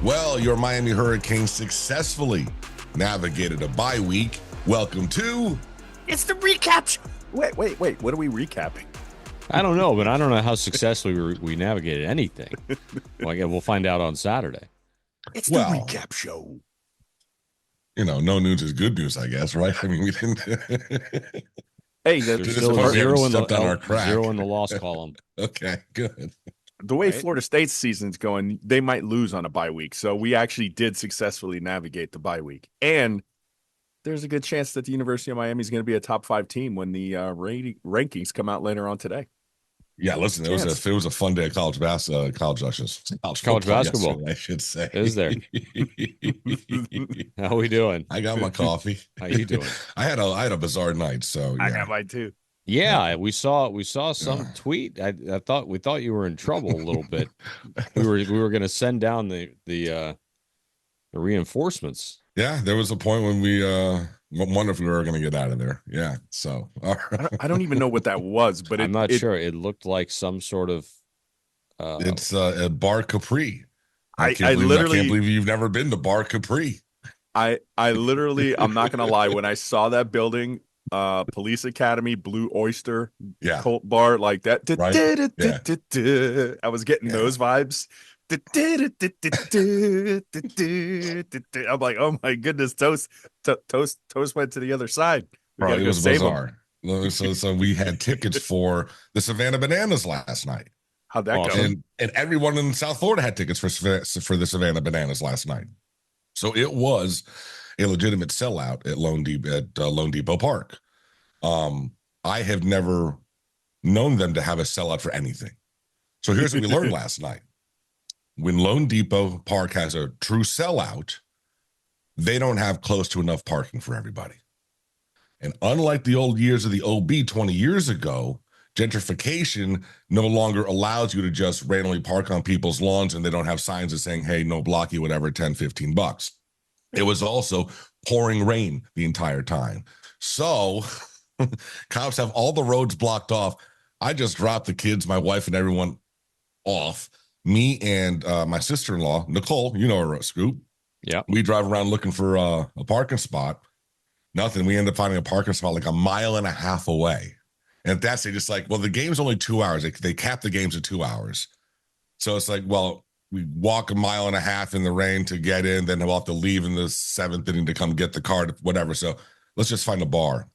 Well, your Miami Hurricanes successfully navigated a bye week. Welcome to... It's the recap. Wait. What are we recapping? I don't know, but I don't know how successfully we navigated anything. Well, again, we'll find out on Saturday. It's the recap show. You know, no news is good news, I guess, right? I mean, we didn't... Hey, there's still a zero in the loss column. Okay, good. The way Florida State's season's going, they might lose on a bye week. So we actually did successfully navigate the bye week. And there's a good chance that the University of Miami is going to be a top 5 team when the rankings come out later on today. Yeah, listen, it was a fun day of college basketball, I should say. Is there? How we doing? I got my coffee. How you doing? I had a bizarre night, so yeah. I got mine too. Yeah, we saw some tweet. I thought you were in trouble a little bit. We were going to send down the reinforcements. Yeah, there was a point when we wondered if we were going to get out of there. Yeah, so I don't even know what that was, but I'm not sure. It looked like some sort of. It's a Bar Capri. I can't believe you've never been to Bar Capri. I literally, I'm not going to lie. When I saw that building, Police Academy, Blue Oyster, Colt Bar, like that. Yeah. I was getting those vibes. I'm like, oh my goodness, Toast went to the other side. Bro, it was bizarre. So we had tickets for the Savannah Bananas last night. How'd that go? And everyone in South Florida had tickets for the Savannah Bananas last night. So it was a legitimate sellout at Lone Depot Park. I have never known them to have a sellout for anything. So here's what we learned last night. When Lone Depot Park has a true sellout, they don't have close to enough parking for everybody. And unlike the old years of the OB 20 years ago, gentrification no longer allows you to just randomly park on people's lawns and they don't have signs that saying, hey, no blocky, whatever, 10, 15 bucks. It was also pouring rain the entire time. So cops have all the roads blocked off. I just dropped the kids, my wife, and everyone off. Me and my sister-in-law, Nicole, you know her, Scoop. Yeah. We drive around looking for a parking spot. Nothing. We end up finding a parking spot like a mile and a half away. And at that stage, it's like, well, the game's only 2 hours. They cap the games at 2 hours. So it's like, well, we walk a mile and a half in the rain to get in, then we'll have to leave in the 7th inning to come get the card, whatever. So let's just find a bar.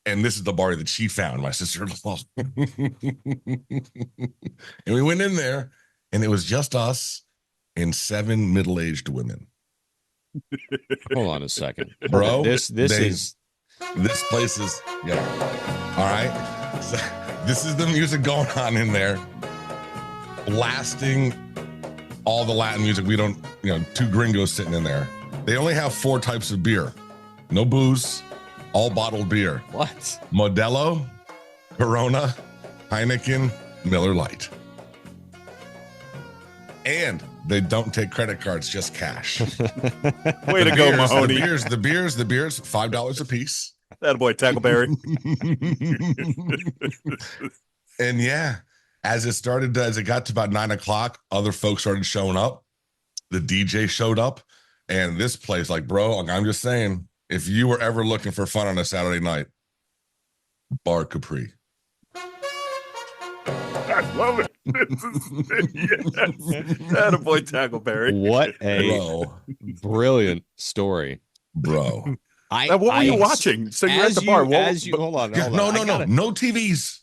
And this is the bar that she found, my sister-in-law. And we went in there, and it was just us and 7 middle-aged women. Hold on a second, bro. This place is all right. So this is the music going on in there, blasting all the Latin music. We don't, 2 gringos sitting in there. They only have 4 types of beer, no booze, all bottled beer. What? Modelo, Corona, Heineken, Miller Lite. And they don't take credit cards, just cash. Way to go, Mahoney. The beers, $5 a piece. That boy, Tackleberry. And yeah, as it got to about 9 o'clock, other folks started showing up. The DJ showed up, and this place, like, bro, I'm just saying, if you were ever looking for fun on a Saturday night, Bar Capri. I love it. That boy, Tackleberry. What a brilliant story, bro. What were you watching? So you're at the bar. Hold on. No TVs.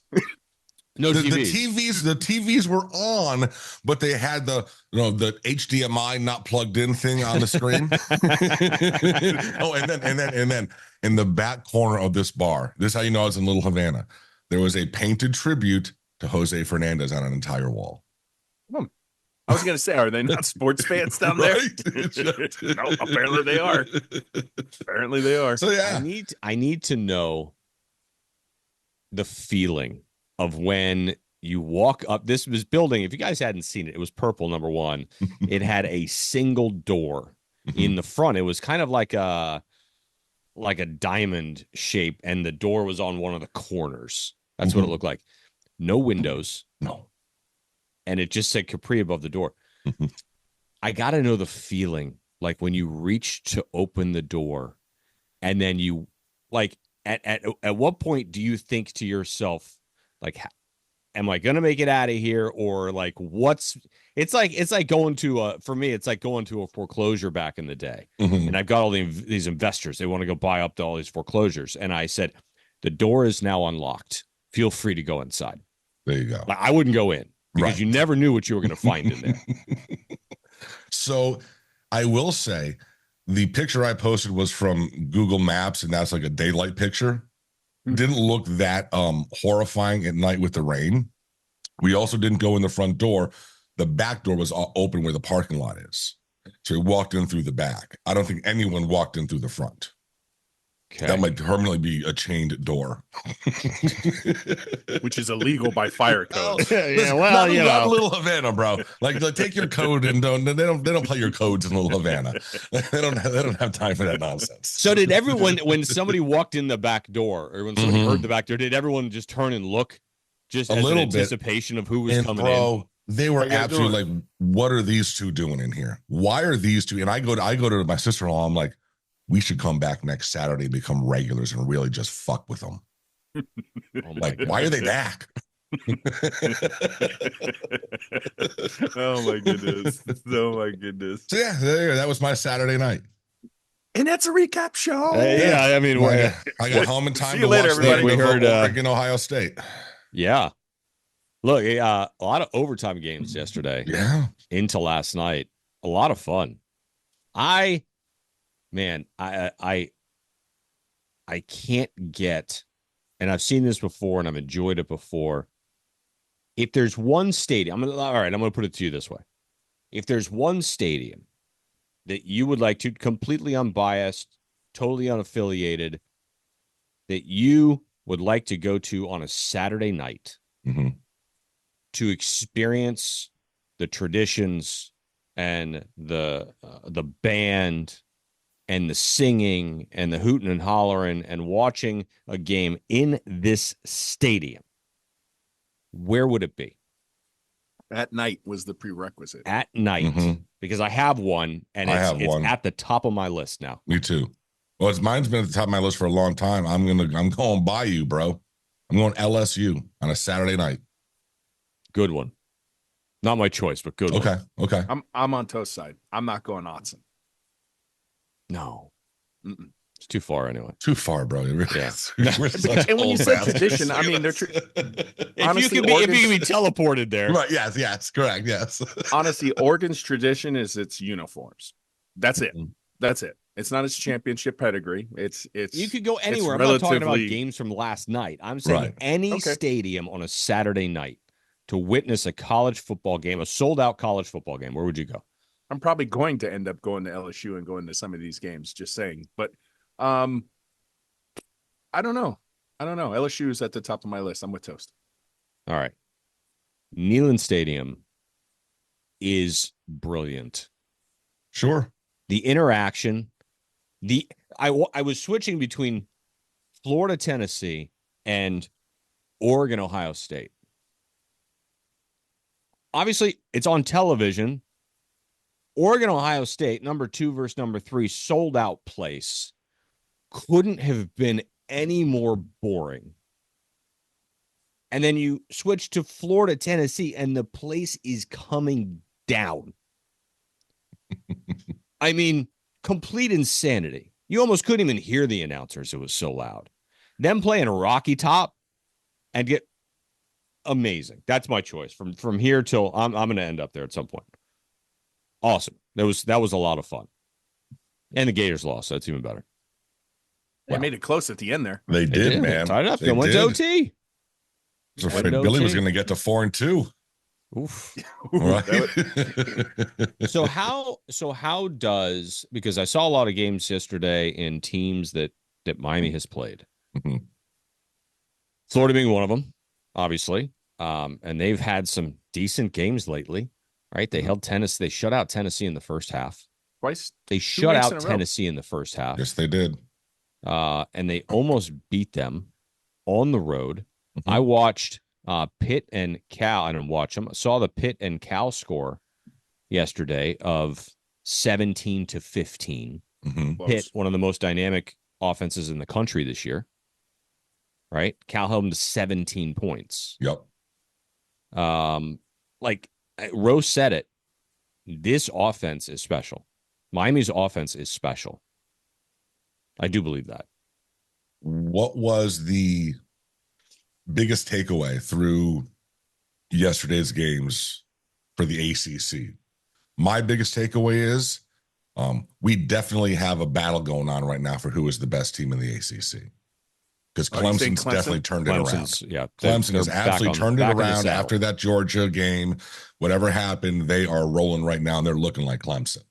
No TVs. The TVs were on, but they had the HDMI not plugged in thing on the screen. and then in the back corner of this bar, this is how you know I was in Little Havana. There was a painted tribute to Jose Fernandez on an entire wall. I was going to say, are they not sports fans down there? No, apparently they are. Apparently they are. So yeah, I need to know the feeling of when you walk up. This was building. If you guys hadn't seen it, it was purple. Number one, it had a single door in the front. It was kind of like a diamond shape, and the door was on one of the corners. That's what it looked like. No windows. No. And it just said Capri above the door. I got to know the feeling like when you reach to open the door and then you like at what point do you think to yourself like am I going to make it out of here or like it's like going to for me it's like going to a foreclosure back in the day. Mhm. And I've got all these investors, they want to go buy up to all these foreclosures, and I said the door is now unlocked, feel free to go inside. There you go. Like, I wouldn't go in because Right. you never knew what you were going to find in there. So I will say the picture I posted was from Google Maps, and that's like a daylight picture. Didn't look that horrifying at night with the rain. We also didn't go in the front door. The back door was open where the parking lot is. So we walked in through the back. I don't think anyone walked in through the front. Okay. That might permanently be a chained door. Which is illegal by fire code. Not in Little Havana, bro. Like take your code and they don't play your codes in Little Havana. they don't have time for that nonsense. So did everyone, when somebody walked in the back door or when somebody heard the back door, did everyone just turn and look just as an anticipation of who was coming in? They were absolutely like, what are these two doing in here? Why are these two? And I go to my sister-in-law, I'm like, we should come back next Saturday and become regulars and really just fuck with them. Like, why are they back? Oh my goodness. Oh my goodness. So yeah, that was my Saturday night. And that's a recap show. Yeah, I mean, I got home in time See to you later, watch everybody. the We heard Oregon, Ohio State. Yeah. Look, a lot of overtime games yesterday. Yeah. Into last night. A lot of fun. I can't get, and I've seen this before and I've enjoyed it before. If there's one stadium, I'm going to put it to you this way. If there's one stadium that you would like to, completely unbiased, totally unaffiliated, that you would like to go to on a Saturday night to experience the traditions and the band and the singing and the hooting and hollering and watching a game in this stadium, where would it be? At night was the prerequisite. At night, because I have one, and it's at the top of my list now. Me too. Well, mine's been at the top of my list for a long time. I'm going bayou, bro. I'm going LSU on a Saturday night. Good one. Not my choice, but good one. Okay. I'm on Toast side. I'm not going Autzen. No. It's too far anyway. Too far, bro. It really is. And when you say tradition, I mean, they're honestly, if you can be teleported there. Right, yes, correct, yes. Honestly, Oregon's tradition is its uniforms. That's it. That's it. It's not its championship pedigree. It's you could go anywhere. I'm not talking about games from last night. I'm saying any stadium on a Saturday night to witness a college football game, a sold-out college football game. Where would you go? I'm probably going to end up going to LSU and going to some of these games, just saying. But I don't know. LSU is at the top of my list. I'm with Toast. All right. Neyland Stadium is brilliant. Sure. The interaction, I was switching between Florida, Tennessee, and Oregon, Ohio State. Obviously, it's on television. Oregon, Ohio State, number 2 versus number 3, sold out place. Couldn't have been any more boring. And then you switch to Florida, Tennessee, and the place is coming down. I mean, complete insanity. You almost couldn't even hear the announcers. It was so loud. Them playing Rocky Top and get amazing. That's my choice. From here till I'm going to end up there at some point. Awesome. That was a lot of fun. And the Gators lost. So that's even better. They made it close at the end there. They did, man. They tied it up. They went to OT. I was afraid Billy was going to get to 4-2. Oof. Right. So how does, because I saw a lot of games yesterday in teams that Miami has played. Florida being one of them, obviously. And they've had some decent games lately, right? They held Tennessee. They shut out Tennessee in the first half. Twice. They shut out Tennessee in the first half. Yes, they did. And they almost beat them on the road. I watched Pitt and Cal. I didn't watch them. I saw the Pitt and Cal score yesterday of 17-15. Mm-hmm. Pitt, one of the most dynamic offenses in the country this year, right? Cal held them to 17 points. Yep. Like Rose said it, this offense is special. Miami's offense is special. I do believe that. What was the biggest takeaway through yesterday's games for the ACC? My biggest takeaway is we definitely have a battle going on right now for who is the best team in the ACC. Because Clemson's definitely turned it around. Yeah, Clemson has absolutely turned it around after that Georgia game. Whatever happened, they are rolling right now, and they're looking like Clemson.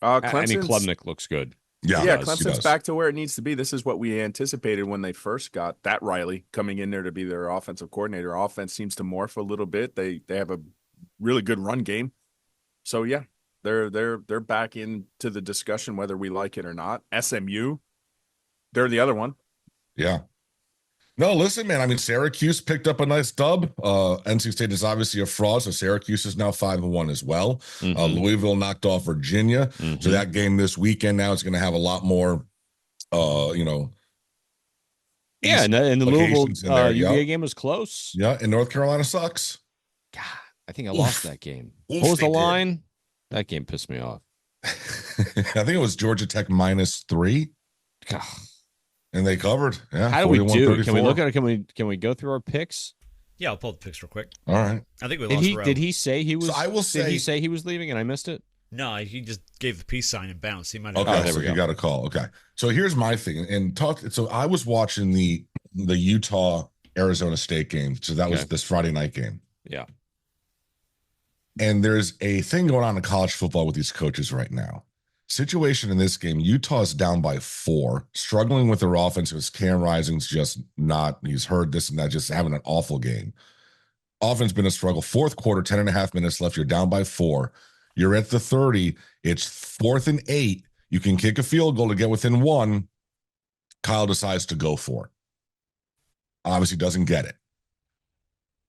Klubnik looks good. Yeah, Clemson's back to where it needs to be. This is what we anticipated when they first got that Riley coming in there to be their offensive coordinator. Offense seems to morph a little bit. They have a really good run game. So yeah, they're back into the discussion whether we like it or not. SMU, they're the other one. Yeah. No, listen, man. I mean, Syracuse picked up a nice dub. NC State is obviously a fraud, so Syracuse is now 5-1 as well. Mm-hmm. Louisville knocked off Virginia, so that game this weekend now is going to have a lot more, Yeah, and the Louisville UVA game was close. Yeah, and North Carolina sucks. God, I think I lost that game. What was the line? That game pissed me off. I think it was Georgia Tech -3. God. And they covered. Yeah. How do we do? Can we look at it? Can we go through our picks? Yeah, I'll pull the picks real quick. All right. I think we lost. Did he say he was? So I will say. Did he say he was leaving and I missed it? No, he just gave the peace sign and bounced. He might have. Okay, so he got a call. Okay, so here's my thing. So I was watching the Utah Arizona State game. So that was this Friday night game. Yeah. And there's a thing going on in college football with these coaches right now. Situation in this game, Utah's down by 4, struggling with their offense because Cam Rising's just not, he's heard this and that, just having an awful game. Offense been a struggle. Fourth quarter, 10.5 minutes left. You're down by 4. You're at the 30. It's 4th and 8. You can kick a field goal to get within 1. Kyle decides to go for it. Obviously doesn't get it.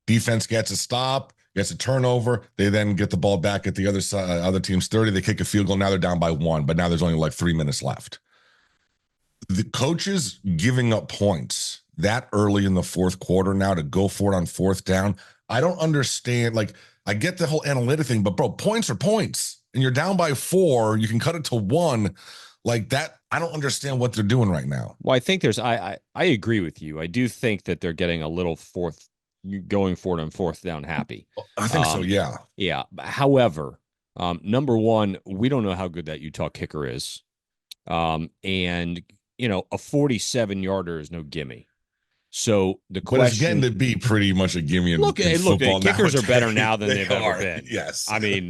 Defense gets a stop. Gets a turnover. They then get the ball back at the other side, other team's 30. They kick a field goal. Now they're down by 1, but now there's only like 3 minutes left. The coaches giving up points that early in the fourth quarter now to go for it on 4th down. I don't understand. Like, I get the whole analytic thing, but bro, points are points. And you're down by 4. You can cut it to 1. Like that, I don't understand what they're doing right now. Well, I think I agree with you. I do think that they're getting a little going for it on 4th down happy. I think so, yeah. Yeah. However, number one, we don't know how good that Utah kicker is. And, a 47-yarder is no gimme. So the question... But it's getting to be pretty much a gimme in football. Kickers are better now than they've ever been. Yes. I mean,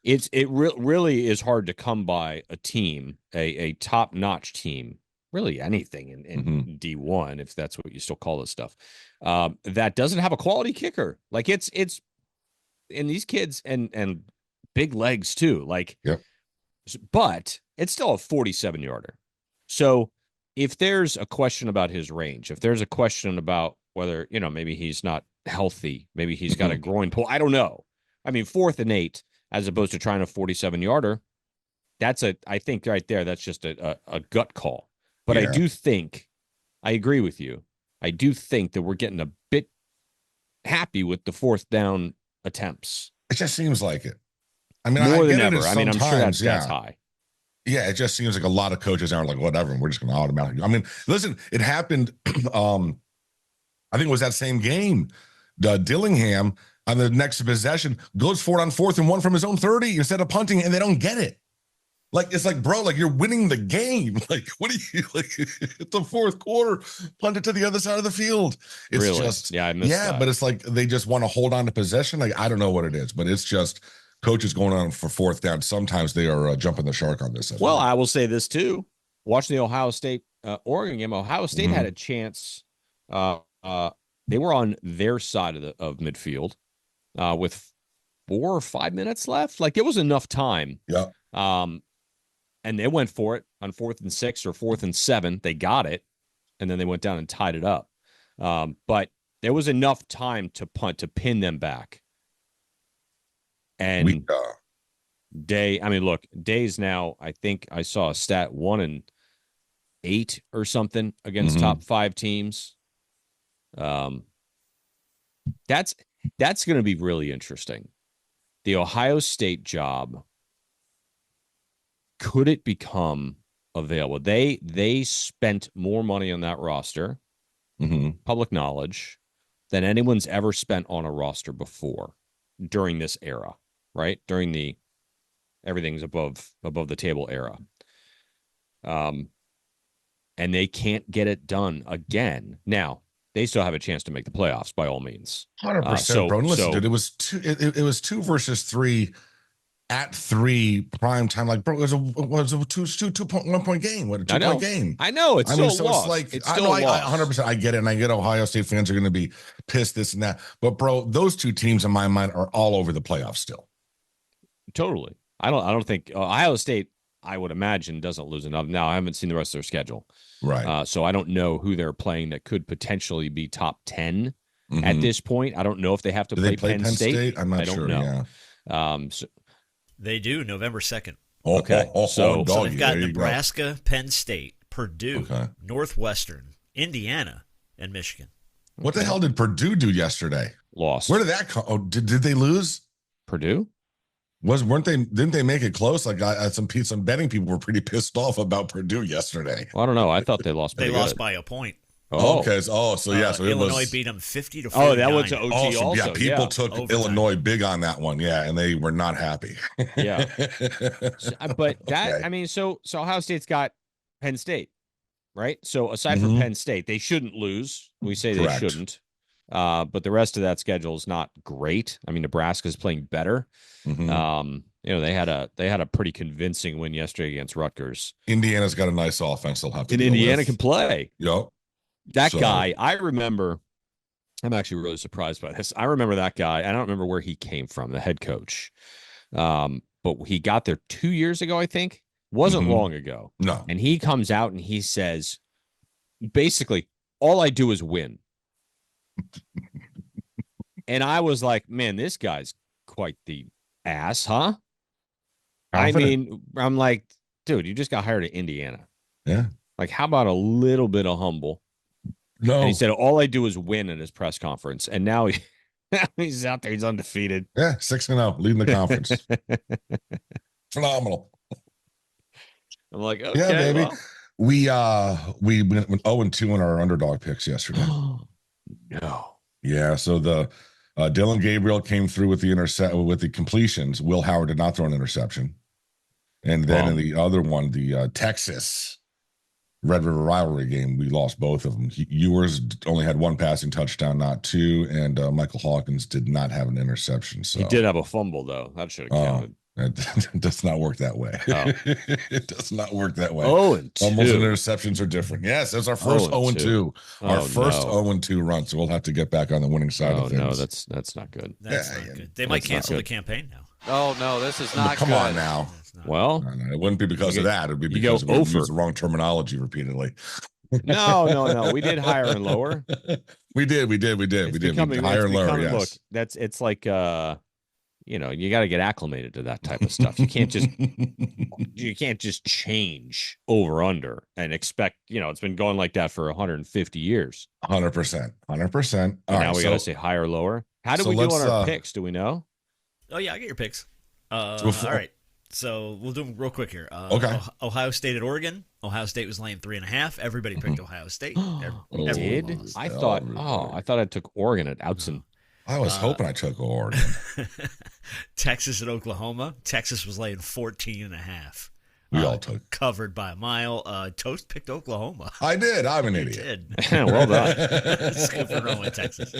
it really is hard to come by a team, a top-notch team, really anything in D1, if that's what you still call this stuff, that doesn't have a quality kicker. Like it's and these kids and big legs too. Like, yep. But it's still a 47-yarder. So if there's a question about his range, if there's a question about whether, maybe he's not healthy, maybe he's got a groin pull, I don't know. I mean, 4th and 8, as opposed to trying a 47-yarder, I think right there, that's just a gut call. But yeah. I agree with you. I do think that we're getting a bit happy with the 4th down attempts. It just seems like it. I mean, more than ever. I mean, I'm sure that's high. Yeah, it just seems like a lot of coaches aren't like, whatever, and we're just going to automatically. I mean, listen, it happened. I think it was that same game. Dillingham on the next possession goes for it on 4th and 1 from his own 30 instead of punting, and they don't get it. Like, it's like, bro, like you're winning the game. Like, what do you like? It's the 4th quarter, punt it to the other side of the field. It's really? Just, I missed that. But it's like they just want to hold on to possession. Like, I don't know what it is, but it's just coaches going on for 4th down. Sometimes they are jumping the shark on this. Well, I will say this too. Watching the Ohio State Oregon game, Ohio State had a chance. They were on their side of midfield with 4 or 5 minutes left. Like, there was enough time. Yeah. And they went for it on 4th and 6 or 4th and 7. They got it, and then they went down and tied it up. But there was enough time to punt to pin them back. And Day, I mean, look, Day's now, I think I saw a stat 1-8 or something against top 5 teams. That's going to be really interesting. The Ohio State job, could it become available? They spent more money on that roster, public knowledge, than anyone's ever spent on a roster before during this era, right? During the everything's above the table era. And they can't get it done again. Now, they still have a chance to make the playoffs by all means. 100%, bro. And listen, dude, it was 2 versus 3 at 3 prime time. Like, bro, it was a 1 point game. What, a 2 point game? I know. It's still so lost. It's like, it's still I 100%. I get it. And I get Ohio State fans are going to be pissed, this and that. But, bro, those 2 teams in my mind are all over the playoffs still. Totally. I don't think Ohio State, I would imagine, doesn't lose enough. Now, I haven't seen the rest of their schedule. Right. So I don't know who they're playing that could potentially be top 10 at this point. I don't know if they have to play Penn State. I'm not sure. Know. Yeah. They do November 2nd. Okay. So they've got Nebraska, Penn State, Purdue, Northwestern, Indiana, and Michigan. What the hell did Purdue do yesterday? Lost. Where did that come? Oh, did they lose? Purdue? Didn't they make it close? Like some betting people were pretty pissed off about Purdue yesterday. Well, I don't know. I thought they lost. They lost by a point. Oh, okay. So Illinois beat them 50-49. Oh, that was OT also. Yeah, people took overtime. Illinois big on that one. Yeah, and they were not happy. Yeah, but that I mean, so Ohio State's got Penn State, right? So aside from Penn State, they shouldn't lose. We say Correct. They shouldn't. But the rest of that schedule is not great. I mean, Nebraska's playing better. They had a pretty convincing win yesterday against Rutgers. Indiana's got a nice offense. They'll have to. And Indiana can play. Yep. That guy, I remember. I'm actually really surprised by this. I remember that guy. I don't remember where he came from, the head coach. But he got there 2 years ago, I think. Wasn't long ago. No. And he comes out and he says, basically, all I do is win. And I was like, man, this guy's quite the ass, huh? I mean, I'm like, dude, you just got hired at Indiana. Yeah. Like, how about a little bit of humble? No. And he said, all I do is win at his press conference. And now he's out there. He's undefeated. Yeah, 6-0, leading the conference. Phenomenal. I'm like, okay. Yeah, baby. Well. We went 0-2 in our underdog picks yesterday. No. Yeah, so the Dylan Gabriel came through with the completions. Will Howard did not throw an interception. And then in the other one, the Texas Red River rivalry game, we lost both of them. Ewers only had 1 passing touchdown, not 2, and Michael Hawkins did not have an interception. So he did have a fumble, though. That should have counted. It does not work that way. Oh. It does not work that way. 0-2. Fumbles and interceptions are different. Yes, that's our first 0-2. Our first 0-2 run. So we'll have to get back on the winning side of things. No, that's not good. That's not good. They might cancel the campaign now. Oh no, this is not Come good. on now. Well, no, it wouldn't be because of that. It'd be because we used the wrong terminology repeatily. No. We did higher and lower. We did. We did higher and lower. Yes. Look, it's like you got to get acclimated to that type of stuff. You can't just change over under and expect, it's been going like that for 150 years. 100%. Now we got to say higher, lower. How do we do on our picks? Do we know? Oh yeah, I get your picks. All right. So we'll do them real quick here. Okay. Ohio State at Oregon. Ohio State was laying 3.5. Everybody picked Ohio State. Did? I thought I took Oregon at Outson. I was hoping I took Oregon. Texas at Oklahoma. Texas was laying 14.5. We all took. Covered by a mile. Toast picked Oklahoma. I did. I'm an idiot. Well done. Scoop and roll in Texas.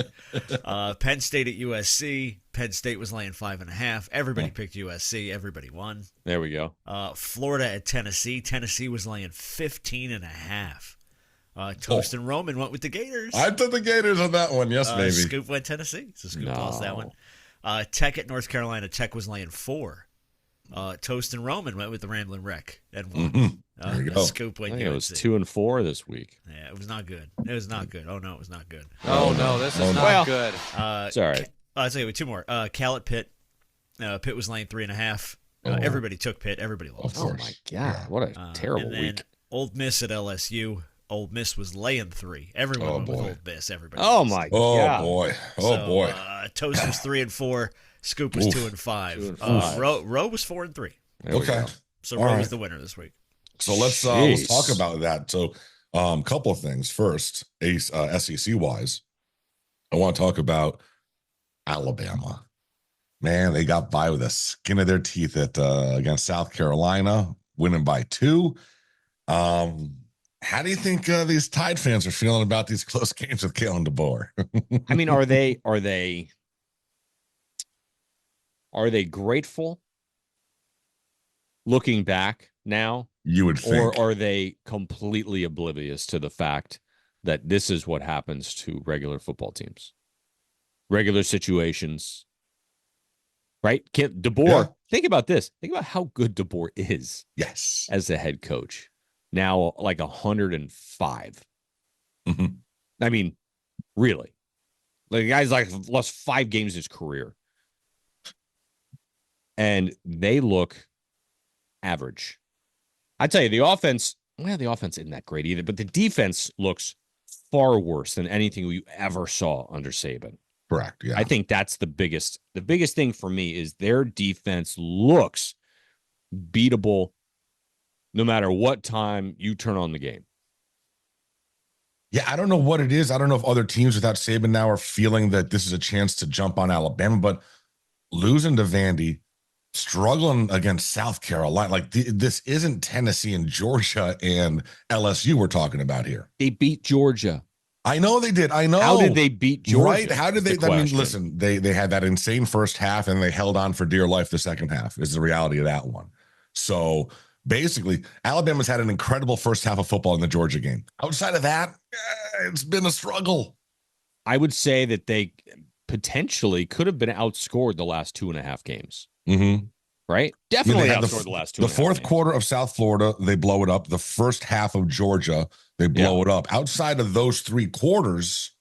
Penn State at USC. Penn State was laying 5.5. Everybody picked USC. Everybody won. There we go. Florida at Tennessee. Tennessee was laying 15.5. Toast and Roman went with the Gators. I took the Gators on that one. Yes, baby. Scoop went Tennessee. So Scoop lost that one. Tech at North Carolina. Tech was laying 4. Toast and Roman went with the Ramblin' Wreck and won. There you go. Scoop went. It was 2 and 4 this week. Yeah, it was not good. Oh no, it was not good. Oh no, this is not good. It's all right. I'll tell you 2 more. Cal at Pitt. Pitt was laying 3.5. Everybody took Pitt. Everybody lost. Oh, my God. What a terrible and then week. Old Miss at LSU. Old Miss was laying 3. Everyone went with Old Miss. Everybody. Oh, lost. my Oh, God. boy. Oh, boy. Toast was 3-4. Scoop was 2-5. Roe was 4-3. Okay. So Roe was the winner this week. So let's talk about that. So couple of things. First, SEC wise, I want to talk about Alabama. Man, they got by with the skin of their teeth against South Carolina, winning by 2. How do you think these Tide fans are feeling about these close games with Kalen DeBoer? I mean, are they grateful looking back now? You would think. Or are they completely oblivious to the fact that this is what happens to regular football teams? Regular situations. Right? DeBoer, think about this. Think about how good DeBoer is. Yes. As the head coach. Now, like 105. Mm-hmm. I mean, really. Like, the guy's lost 5 games in his career. And they look average. I tell you, the offense isn't that great either, but the defense looks far worse than anything we ever saw under Saban. Correct. Yeah. I think that's the biggest thing for me is their defense looks beatable no matter what time you turn on the game. Yeah, I don't know what it is. I don't know if other teams without Saban now are feeling that this is a chance to jump on Alabama, but losing to Vandy, struggling against South Carolina, like this isn't Tennessee and Georgia and LSU we're talking about here. They beat Georgia. I know they did. I know. How did they beat Georgia? Right? How did they? I mean, listen, they had that insane first half and they held on for dear life the second half is the reality of that one. So basically, Alabama's had an incredible first half of football in the Georgia game. Outside of that, it's been a struggle. I would say that they potentially could have been outscored the last 2.5 games. Mm-hmm. Right? Definitely outscored the last 2.5 The fourth games. quarter of South Florida, they blow it up. The first half of Georgia, they blow it up. Outside of those 3 quarters.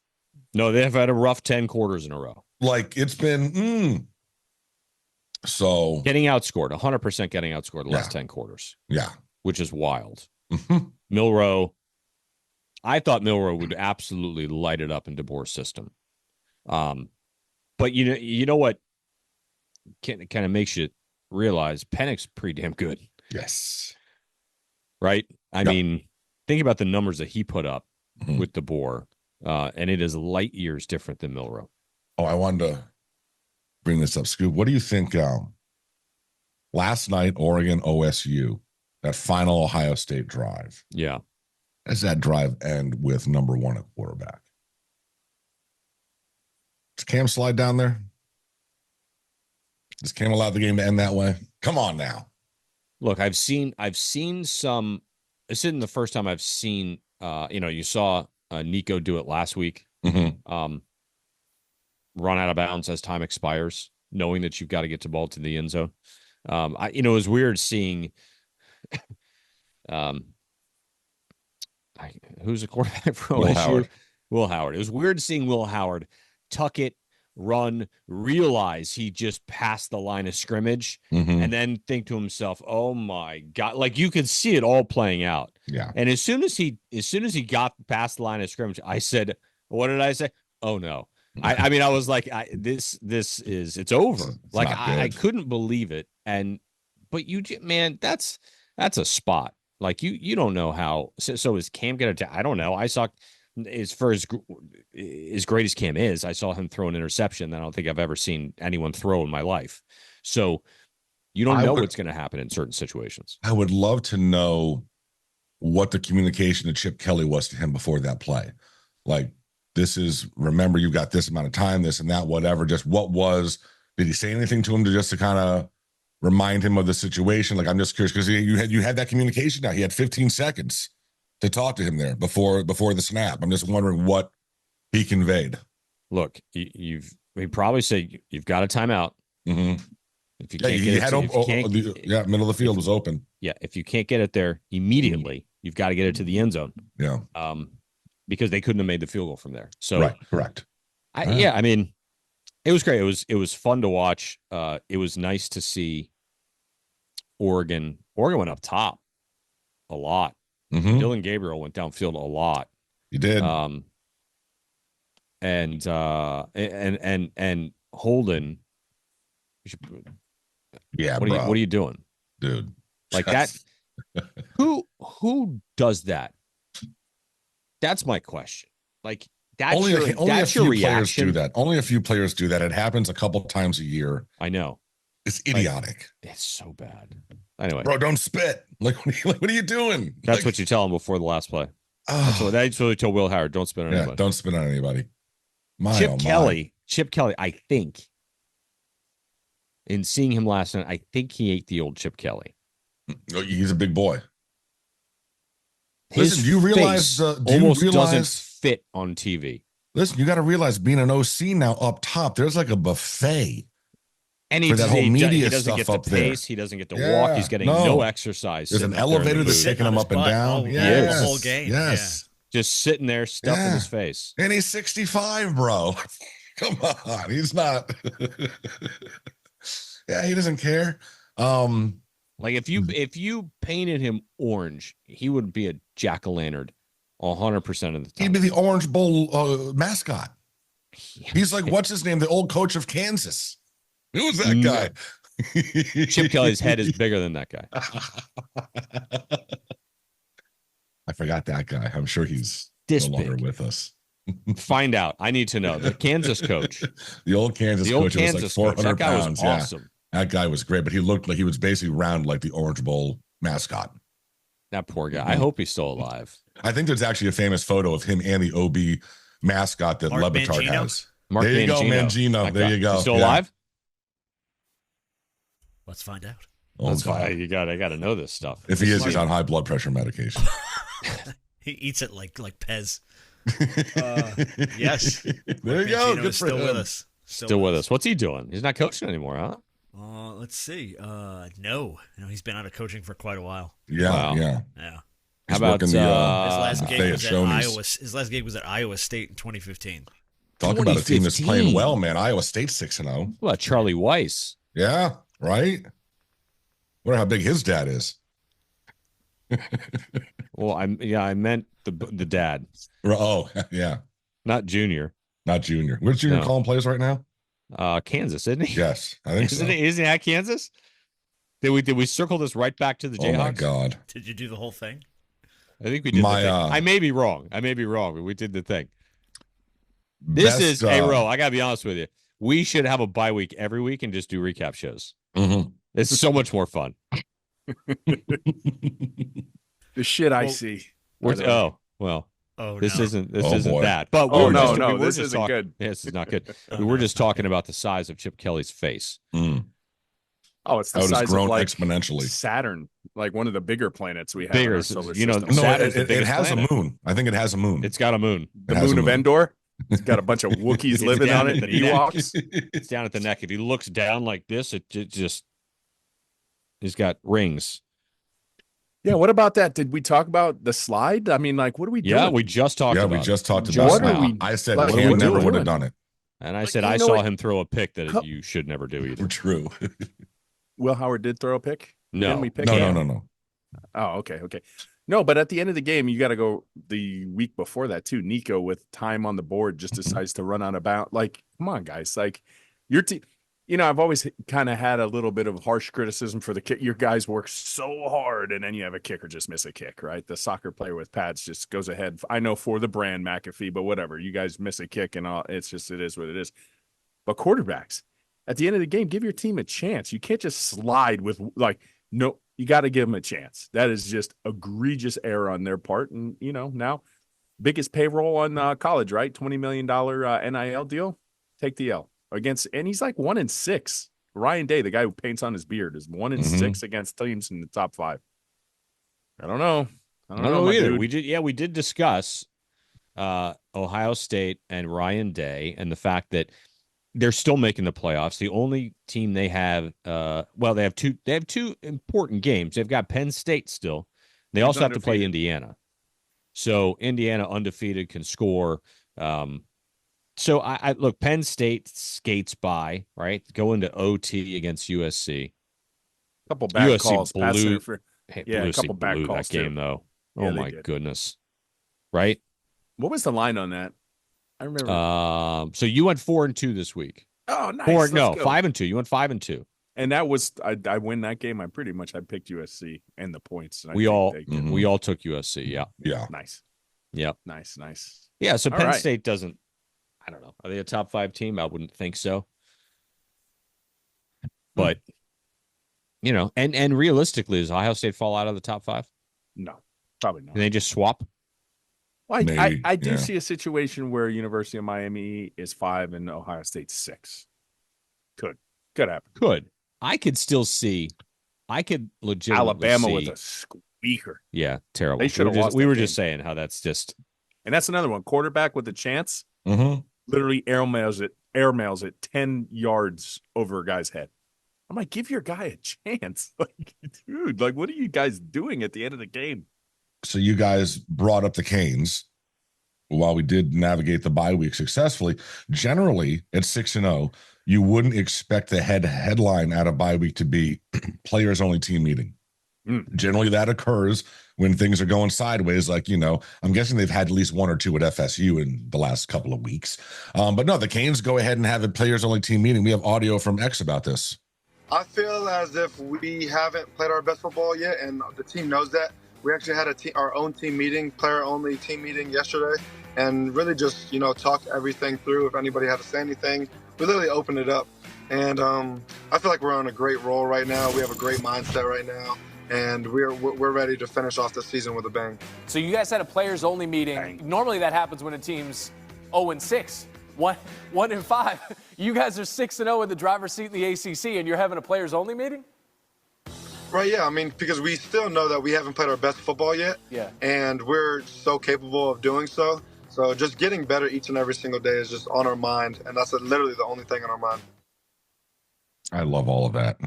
No, they've had a rough 10 quarters in a row. Like, it's been, So. Getting outscored, 100% getting outscored the last 10 quarters. Yeah. Which is wild. Mm-hmm. Milroe, I thought Milroe would absolutely light it up in DeBoer's system. But you know what kind of makes you realize Pennick's pretty damn good. Yes. Right? I mean, think about the numbers that he put up with DeBoer, and it is light years different than Milroe. Oh, I wanted to bring this up, Scoop. What do you think last night, Oregon, OSU, that final Ohio State drive? Yeah. Does that drive end with number 1 at quarterback? Does Cam slide down there? Does Cam allow the game to end that way? Come on now. Look, I've seen some. This isn't the first time I've seen. You saw Nico do it last week. Mm-hmm. Run out of bounds as time expires, knowing that you've got to get the ball to the end zone. It was weird seeing. Who's the quarterback for Will OSU? Howard. Will Howard. It was weird seeing Will Howard tuck it, run, realize he just passed the line of scrimmage, and then think to himself, "Oh my God!" Like you could see it all playing out. Yeah. And as soon as he got past the line of scrimmage, I said, "What did I say? Oh no!" I mean, I was like, "This is it's over." It's like not I good. couldn't believe it. But man, that's a spot. Like you don't know how. So is Cam gonna? I don't know. I saw. As far as great as Cam is, I saw him throw an interception that I don't think I've ever seen anyone throw in my life. So you don't know what's going to happen in certain situations. I would love to know what the communication to Chip Kelly was to him before that play. Like, remember, you've got this amount of time, this and that, whatever. Just did he say anything to him to kind of remind him of the situation? Like, I'm just curious because you had that communication now. He had 15 seconds to talk to him there before the snap. I'm just wondering what he conveyed. Look, he probably said you've got a timeout. Mm-hmm. If you can't middle of the field was open. Yeah, if you can't get it there immediately, you've got to get it to the end zone. Yeah. Because they couldn't have made the field goal from there. So right, correct. I mean, It was great. It was fun to watch. It was nice to see Oregon. Oregon went up top a lot. Mm-hmm. Dylan Gabriel went downfield a lot. He did. And Holden. Yeah, what are you doing, dude? Like that? Who does that? That's my question. Like that's only your a few reaction. Players do that. Only a few players do that. It happens a couple times a year. I know. It's idiotic. Like, it's so bad. Anyway, bro, don't spit. Like, what are you doing? That's what you tell him before the last play. That's what you told Will Howard. Don't spit on anybody. Don't spit on anybody. Chip Kelly, I think, in seeing him last night, I think he ate the old Chip Kelly. He's a big boy. His Listen, do you realize? Doesn't fit on TV. Listen, you got to realize being an OC now up top, there's like a buffet. And for that whole media doesn't stuff get to up pace. There. He doesn't get to walk. He's getting no exercise. There's an elevator that's taking him up and down. The whole game. Yes. Just sitting there, stuff in his face. And he's 65, bro. Come on. He's not. Yeah, he doesn't care. Like if you painted him orange, he would be a jack-o'-lantern 100% of the time. He'd be the Orange Bowl mascot. He's like, what's his name? The old coach of Kansas. Who was that guy? Chip Kelly's head is bigger than that guy. I forgot that guy. I'm sure he's no longer with us. Find out. I need to know. The Kansas coach. The old Kansas coach was like 400 that guy pounds. Was awesome. Yeah. That guy was great, but he looked like he was basically round like the Orange Bowl mascot. That poor guy. I hope he's still alive. I think there's actually a famous photo of him and the OB mascot that Mark Levitard Mangino? has. Mark there you go, Mangino. There you go. He's still alive? Let's find out. That's fine. I got to know this stuff. If he is, he's on high blood pressure medication. He eats it like Pez. Yes. There you go. Good for still him. with us. Still with us. What's he doing? He's not coaching anymore, huh? Let's see. No, he's been out of coaching for quite a while. Yeah, Wow. yeah. How about his last game was at Shoney's. Iowa? His last game was at Iowa State in 2015. Talk about a team that's playing well, man. Iowa State 6-0. What about Charlie Weiss? Yeah, right. Wonder how big his dad is. Well, I meant the dad. Oh, yeah. Not Junior. Not Junior. Where's Junior calling plays right now? Kansas, isn't he? Yes, I think so. Isn't he at Kansas? Did we circle this right back to the Jayhawks? Oh my God! Did you do the whole thing? I think we did. I may be wrong. But we did the thing. This is a row. I gotta be honest with you. We should have a bye week every week and just do recap shows. Mm-hmm. It's so much more fun. The shit I see. This isn't boy. that. But this isn't good. This is not good. We were just talking about the size of Chip Kelly's face. Mm. Oh, it's the How it has size grown of like Saturn, like one of the bigger planets we have. Bigger, in our solar you know, system. No, Saturn's the it biggest has planet. a moon. I think it has a moon. It's got a moon. The moon of Endor. It's got a bunch of Wookiees It's living down on it. at And the neck. Ewoks. It's down at the neck. If he looks down like this, it just he's got rings. Yeah, what about that? Did we talk about the slide? I mean, like, what are we doing? Yeah, we just talked about we it. just talked Just about now. it. I said like, Cam what are never we would have doing? done it. And I Like, said you I know saw what? him throw a pick that you should never do either. True. Will Howard did throw a pick? No. Didn't we pick No, him? no. Oh, okay. No, but at the end of the game, you got to go the week before that too. Nico, with time on the board, just decides to run out of bounds. Like, come on, guys. Like, your team. You know, I've always kind of had a little bit of harsh criticism for the kick. Your guys work so hard, and then you have a kicker just miss a kick, right? The soccer player with pads just goes ahead. I know for the brand McAfee, but whatever. You guys miss a kick, and all. It's just it is what it is. But quarterbacks, at the end of the game, give your team a chance. You can't just slide with no. You got to give them a chance. That is just egregious error on their part. And, you know, now biggest payroll on college, right? $20 million NIL deal. Take the L and he's like 1-6. Ryan Day, the guy who paints on his beard, is 1-6 against teams in the top 5. I don't know. I don't know either. Dude. We did discuss Ohio State and Ryan Day and the fact that they're still making the playoffs. The only team they have, they have two important games. They've got Penn State still. They also have to play Indiana. So Indiana undefeated can score So I look, Penn State skates by, right? Go into OT against USC. Couple bad calls, pass blew, interference. Yeah, a couple bad blew calls that game too. though. Yeah, Oh my goodness. Right? What was the line on that? I remember. So you went 4-2 this week. Oh, nice. No, 5-2. You went 5-2. And that was I win that game. I picked USC and the points. And we all took USC. Yeah. Yeah. Nice. Yep. Nice. Yeah. So Penn State doesn't. I don't know. Are they a top 5 team? I wouldn't think so. But and realistically, does Ohio State fall out of the top 5? No, probably not. Can they just swap? Well, I do see a situation where University of Miami is 5 and Ohio State 6. Could happen. Could. I could still see. I could legitimately Alabama see, with a squeaker. Yeah, terrible. They should have lost. We were just saying how that's just. And that's another one. Quarterback with a chance. Mm-hmm. Literally airmails it 10 yards over a guy's head. I'm like, give your guy a chance. Like, dude, like, what are you guys doing at the end of the game? So you guys brought up the Canes. While we did navigate the bye week successfully, generally at 6-0, you wouldn't expect the headline out of bye week to be players only team meeting. Generally, that occurs when things are going sideways. Like, I'm guessing they've had at least 1 or 2 at FSU in the last couple of weeks. But no, the Canes go ahead and have a players only team meeting. We have audio from X about this. I feel as if we haven't played our best football yet, and the team knows that. We actually had our own team meeting, player-only team meeting yesterday, and really just, talked everything through. If anybody had to say anything, we literally opened it up. And I feel like we're on a great roll right now. We have a great mindset right now, and we're ready to finish off the season with a bang. So you guys had a players-only meeting. Bang. Normally that happens when a team's 0-6. 1-5. You guys are 6-0 in the driver's seat in the ACC, and you're having a players-only meeting? Right, yeah. I mean, because we still know that we haven't played our best football yet. Yeah. And we're so capable of doing so. So just getting better each and every single day is just on our mind, and that's literally the only thing on our mind. I love all of that.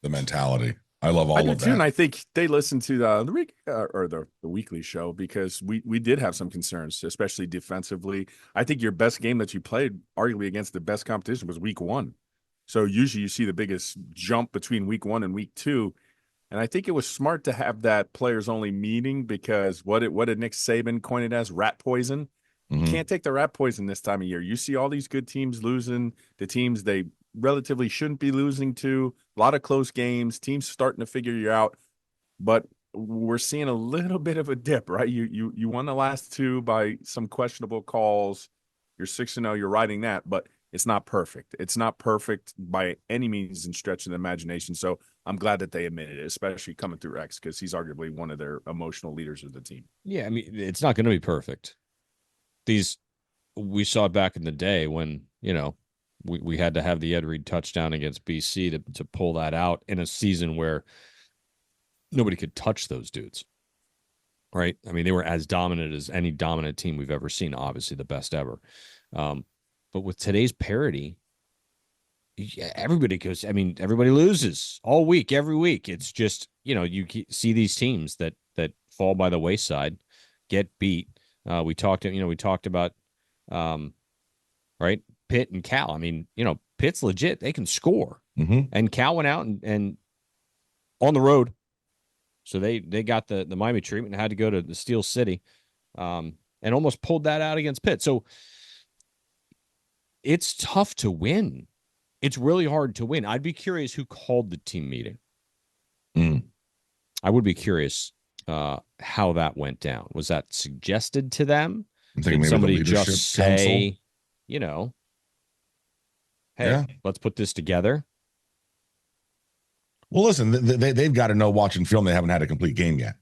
The mentality. I love all of that. And I think they listened to the weekly show because we did have some concerns, especially defensively. I think your best game that you played, arguably against the best competition, was week 1. So usually you see the biggest jump between week 1 and week 2. And I think it was smart to have that players only meeting because what did Nick Saban coin it as? Rat poison. You can't take the rat poison this time of year. You see all these good teams losing to teams they relatively shouldn't be losing to. A lot of close games, teams starting to figure you out. But we're seeing a little bit of a dip, right? You won the last 2 by some questionable calls. You're 6-0, you're riding that, but it's not perfect. It's not perfect by any means and stretch of the imagination. So I'm glad that they admitted it, especially coming through X, because he's arguably one of their emotional leaders of the team. Yeah, I mean, it's not going to be perfect. We saw it back in the day when, we had to have the Ed Reed touchdown against BC to pull that out in a season where nobody could touch those dudes. Right? I mean, they were as dominant as any dominant team we've ever seen, obviously the best ever. But with today's parity, everybody loses all week, every week. It's just, you see these teams that fall by the wayside, get beat. We talked about, right, Pitt and Cal. I mean, Pitt's legit. They can score. And Cal went out and on the road. So they got the Miami treatment and had to go to the Steel City and almost pulled that out against Pitt. So it's tough to win. It's really hard to win. I'd be curious who called the team meeting. I would be curious how that went down. Was that suggested to them? Did somebody just say, hey, let's put this together? Well, listen, they've got to know watching film they haven't had a complete game yet.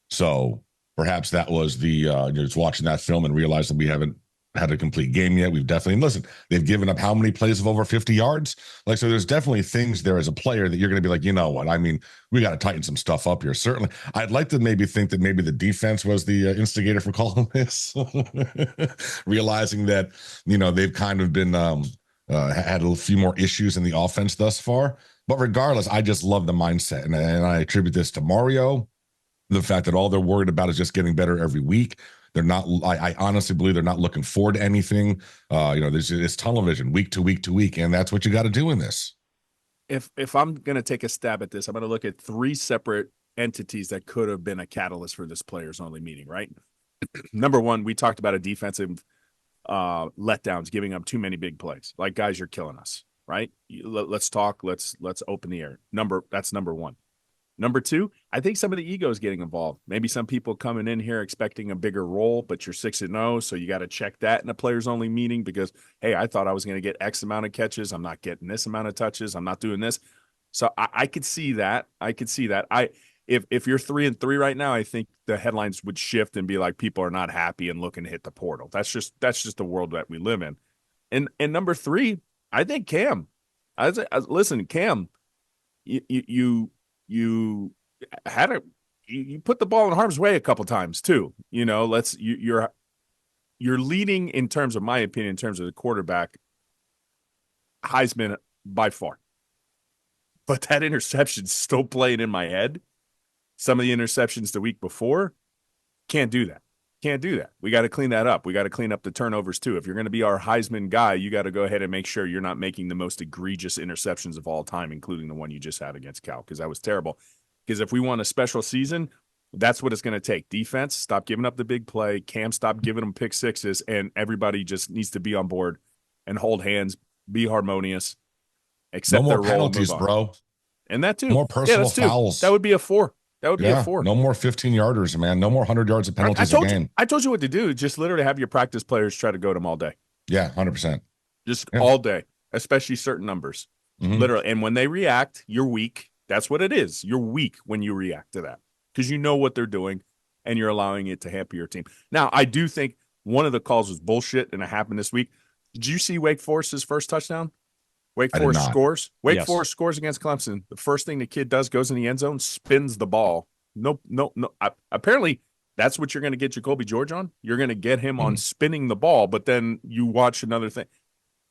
So perhaps that was just watching that film and realizing we haven't had a complete game yet. We've definitely, listen, they've given up how many plays of over 50 yards? So there's definitely things there as a player that you're going to be like, you know what? I mean, we got to tighten some stuff up here. Certainly. I'd like to maybe think that maybe the defense was the instigator for calling this, realizing that, they've kind of been, had a few more issues in the offense thus far. But regardless, I just love the mindset. And I attribute this to Mario, the fact that all they're worried about is just getting better every week. They're not. I honestly believe they're not looking forward to anything. It's tunnel vision week to week to week, and that's what you got to do in this. If I'm going to take a stab at this, I'm going to look at 3 separate entities that could have been a catalyst for this players only meeting, right? Number one, we talked about a defensive letdowns, giving up too many big plays. Like, guys, you're killing us, right? Let's talk. Let's open the air. That's number one. Number two, I think some of the ego is getting involved. Maybe some people coming in here expecting a bigger role, but you're 6-0, so you got to check that in a players only meeting because, hey, I thought I was going to get X amount of catches. I'm not getting this amount of touches. I'm not doing this. So I could see that. If you're 3-3 right now, I think the headlines would shift and be like, people are not happy and looking to hit the portal. That's just the world that we live in. And number 3, I think Cam. Listen, Cam, you put the ball in harm's way a couple times too. You're leading in terms of my opinion, in terms of the quarterback, Heisman by far. But that interception's still playing in my head. Some of the interceptions the week before, can't do that. We got to clean that up. We got to clean up the turnovers too. If you're going to be our Heisman guy, you got to go ahead and make sure you're not making the most egregious interceptions of all time, including the one you just had against Cal, because that was terrible. Because if we want a special season, that's what it's going to take. Defense, stop giving up the big play. Cam, stop giving them pick sixes, and everybody just needs to be on board and hold hands, be harmonious, accept their role. No more penalties, bro. And that too. More personal fouls. That would be a 4. That would be a 4. No more 15-yarders, man. No more 100 yards of penalties a game. I told you what to do. Just literally have your practice players try to go to them all day. Yeah, 100%. Just all day, especially certain numbers. Mm-hmm. Literally. And when they react, you're weak. That's what it is. You're weak when you react to that because you know what they're doing and you're allowing it to hamper your team. Now, I do think one of the calls was bullshit and it happened this week. Did you see Wake Forest's first touchdown? Wake Forest scores. Wake Forest scores against Clemson. The first thing the kid does, goes in the end zone, spins the ball. No. Apparently, that's what you're going to get Jacoby George on. You're going to get him on spinning the ball, but then you watch another thing.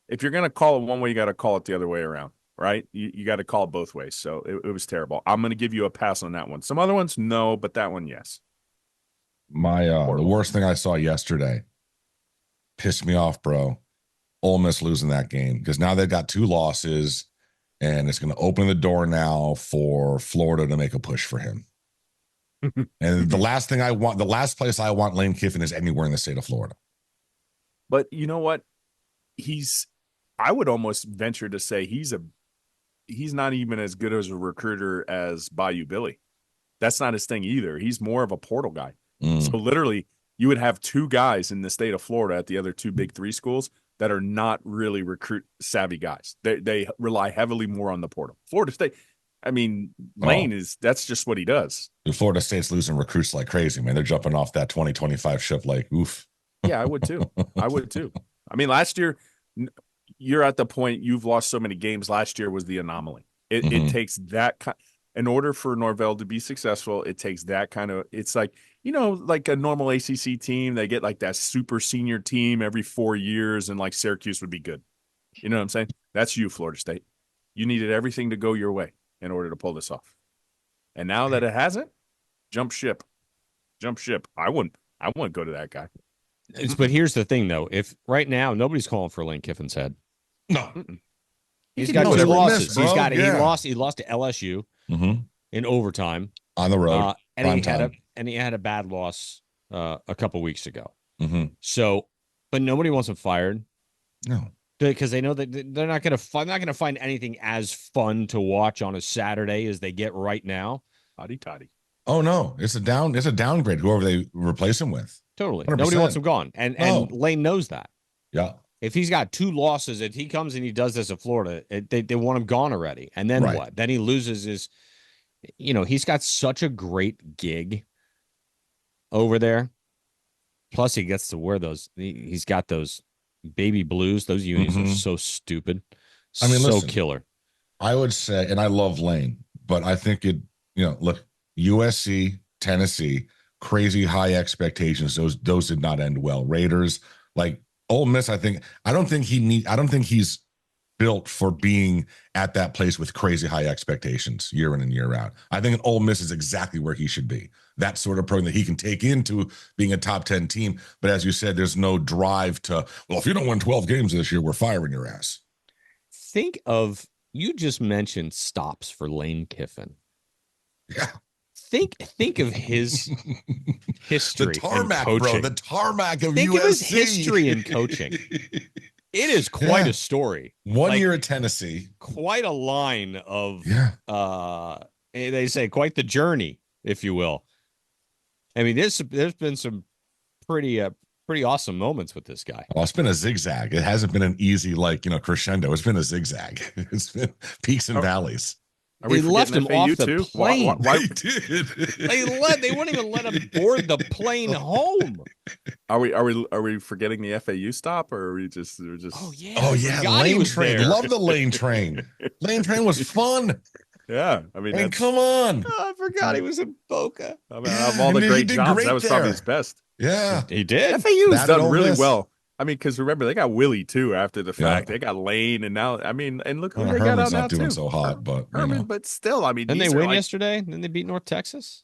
If you're going to call it one way, you got to call it the other way around, right? You got to call it both ways. So it was terrible. I'm going to give you a pass on that one. Some other ones, no, but that one, yes. The worst thing I saw yesterday pissed me off, bro. Ole Miss losing that game because now they've got 2 losses, and it's going to open the door now for Florida to make a push for him. And the last place I want Lane Kiffin is anywhere in the state of Florida. But you know what? I would almost venture to say he's not even as good as a recruiter as Bayou Billy. That's not his thing either. He's more of a portal guy. So literally, you would have 2 guys in the state of Florida at the other 2 big 3 schools that are not really recruit savvy guys. They rely heavily more on the portal. Florida State, I mean, Lane that's just what he does. Florida State's losing recruits like crazy, man. They're jumping off that 2025 ship like, oof. Yeah, I would too. I mean, last year, you're at the point you've lost so many games. Last year was the anomaly. It takes that kind. In order for Norvell to be successful, it takes that kind of. It's like, like a normal ACC team, they get like that super senior team every 4 years, and like Syracuse would be good. You know what I'm saying? That's you, Florida State. You needed everything to go your way in order to pull this off. And now that it hasn't, jump ship. I wouldn't go to that guy. But here's the thing, though. If right now nobody's calling for Lane Kiffin's head. No. He's got 2 losses. He lost to LSU in overtime on the road. And he had a bad loss a couple weeks ago. So, but nobody wants him fired. No, because they know that they're not going to find anything as fun to watch on a Saturday as they get right now. Toddy. Oh no, it's a downgrade. Whoever they replace him with. Totally, 100%. Nobody wants him gone, and Lane knows that. Yeah. If he's got 2 losses, if he comes and he does this at Florida, they want him gone already. And then what? Then he loses his. He's got such a great gig over there. Plus, he gets to wear those. He's got those baby blues. Those unis are so stupid. I mean, listen, killer. I would say, and I love Lane, but I think look, USC, Tennessee, crazy high expectations. Those did not end well. Raiders, like Ole Miss, I don't think he's built for being at that place with crazy high expectations year in and year out. I think an Ole Miss is exactly where he should be. That sort of program that he can take into being a top 10 team. But as you said, there's no drive to, well, if you don't win 12 games this year, we're firing your ass. Think of, you just mentioned stops for Lane Kiffin. Yeah. Think of his history. The tarmac, in bro. coaching. The tarmac of Think USC. of his history in coaching. It is quite a story. 1 year at Tennessee. Quite a line of, they say, quite the journey, if you will. I mean, there's been some pretty awesome moments with this guy. Well, it's been a zigzag. It hasn't been an easy, crescendo. It's been a zigzag. It's been peaks and valleys. They left him off the plane. Why did? They wouldn't even let him board the plane home. Are we forgetting the FAU stop, or are we just? Oh yeah. Lane train. There. Love the lane train. Lane train was fun. Yeah, I mean, come on. Oh, I forgot he was in Boca. I mean, of all the great jobs, that was probably his best. Yeah, he did. FAU's done really well. I mean, because remember, they got Willie too after the fact. They got Lane, and now, I mean, and look who they got out now too. Not doing so hot, but Herman, but still, I mean, didn't they win yesterday? Didn't they beat North Texas?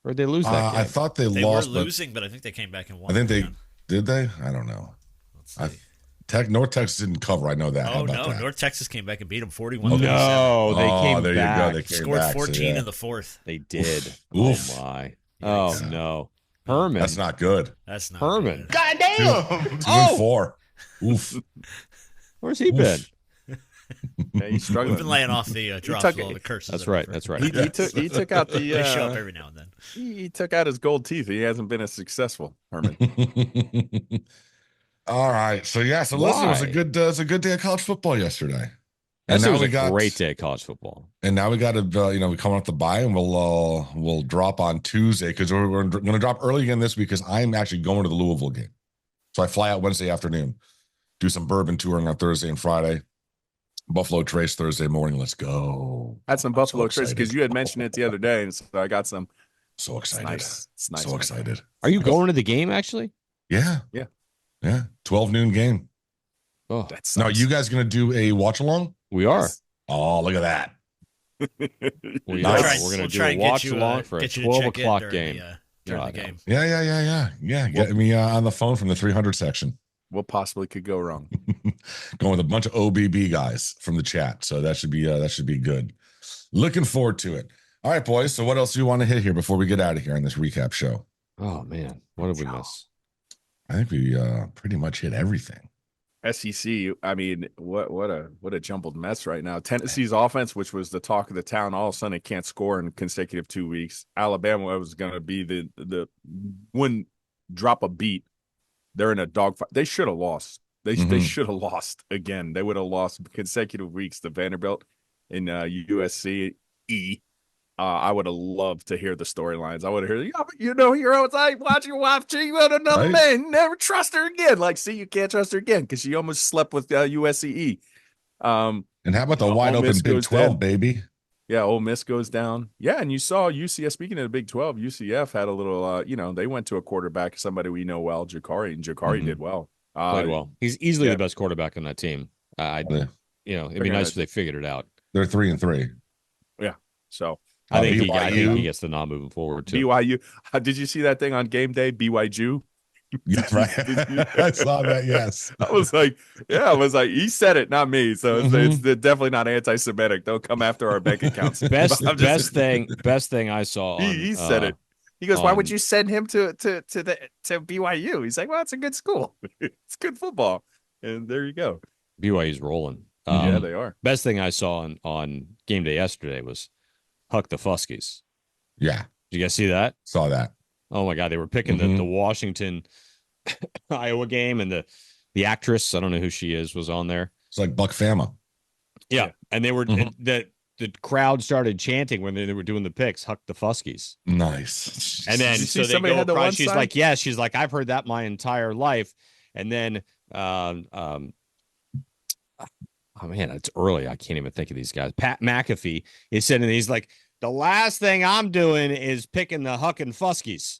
Or did they lose that game? I thought they lost. They were losing, but I think they came back and won. I think they did. They? I don't know. North Texas didn't cover. I know that. Oh no, that? North Texas came back and beat them 41. No, they came there back. You go. They came scored back, 14 in the fourth. They did. Oof. Oh my. Oh no. Herman. That's not good. That's not Herman. Good. God damn. 2 and 4. Oof. Where's he been? Yeah, he's struggling. We've been laying off the drops of all the curses. That's right. That's right. He took out the. They show up every now and then. He took out his gold teeth. He hasn't been as successful, Herman. All right. So listen, it was a good day of college football yesterday. And now we got a great day of college football. And now we got to, we coming off the bye, and we'll drop on Tuesday because we're going to drop early again this week because I'm actually going to the Louisville game. So I fly out Wednesday afternoon, do some bourbon touring on Thursday and Friday, Buffalo Trace Thursday morning. Let's go. Had some Buffalo Trace because you had mentioned it the other day, and so I got some. So excited. It's nice. So excited. Are you going to the game actually? Yeah. 12 noon game. Oh, that's now. Are you guys going to do a watch along? We are. Oh, look at that. We're going to do a watch along for a 12 o'clock game. During the game. Yeah. Get me on the phone from the 300 section. What possibly could go wrong? Going with a bunch of OBB guys from the chat. So that should be good. Looking forward to it. All right, boys. So what else do you want to hit here before we get out of here on this recap show? Oh man, what did we miss? I think we pretty much hit everything. SEC, I mean, what a jumbled mess right now. Tennessee's offense, which was the talk of the town, all of a sudden it can't score in consecutive 2 weeks. Alabama was going to be the wouldn't drop a beat. They're in a dogfight. They should have lost. They should have lost again. They would have lost consecutive weeks to Vanderbilt in USC. I would have loved to hear the storylines. I would have heard, you're outside watching your wife cheat with another man. Never trust her again. You can't trust her again because she almost slept with USCE. And how about the wide open Big 12, baby? Yeah, Ole Miss goes down. Yeah, and you saw UCF, speaking of the Big 12, UCF had a little, they went to a quarterback, somebody we know well, Jakari, and Jakari did well. Played well. He's easily the best quarterback on that team. It'd be nice if they figured it out. They're 3-3. Yeah, so. I think he gets the nod moving forward too. BYU. Did you see that thing on game day? BYU. Yeah, right. I saw that. Yes. I was like, he said it, not me. So it's definitely not anti-Semitic. Don't come after our bank accounts. Best thing I saw. He said it. He goes, "Why would you send him to BYU?" He's like, "Well, it's a good school. It's good football." And there you go. BYU's rolling. Yeah, they are. Best thing I saw on game day yesterday was Huck the Fuskies. Yeah. Did you guys see that? Saw that. Oh my God. They were picking the Washington Iowa game, and the actress, I don't know who she is, was on there. It's like Buck Fama. Yeah. And they were the crowd started chanting when they were doing the picks, Huck the Fuskies. Nice. And then so they go across. She's like, yeah, she's like, I've heard that my entire life. And then oh man, it's early. I can't even think of these guys. Pat McAfee is sitting there. He's like, the last thing I'm doing is picking the Huck and Fuskies.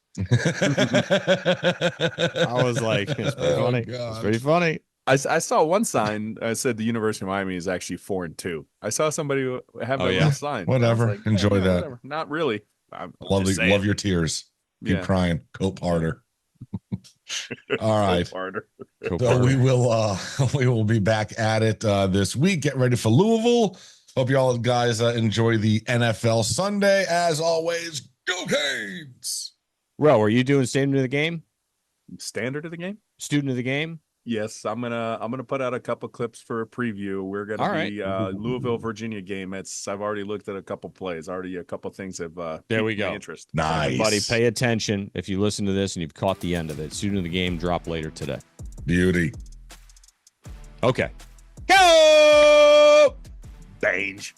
I was like, it's pretty funny. It's pretty funny. I saw one sign. I said the University of Miami is actually 4-2. I saw somebody have that little sign. Whatever. Like, Enjoy that. Whatever. Not really. I'm Love just saying. your tears. Keep Yeah. crying. Cope harder. All right. So we will be back at it this week. Get ready for Louisville. Hope you all guys enjoy the NFL Sunday. As always, go Canes! Ro, are you doing standard of the game? Standard of the game? Student of the game? Yes, I'm gonna put out a couple clips for a preview. We're gonna be Louisville, Virginia game. I've already looked at a couple plays. Already a couple things have there we go. Interest. Nice, everybody, pay attention. If you listen to this and you've caught the end of it, student of the game drop later today. Beauty. Okay, go Bange.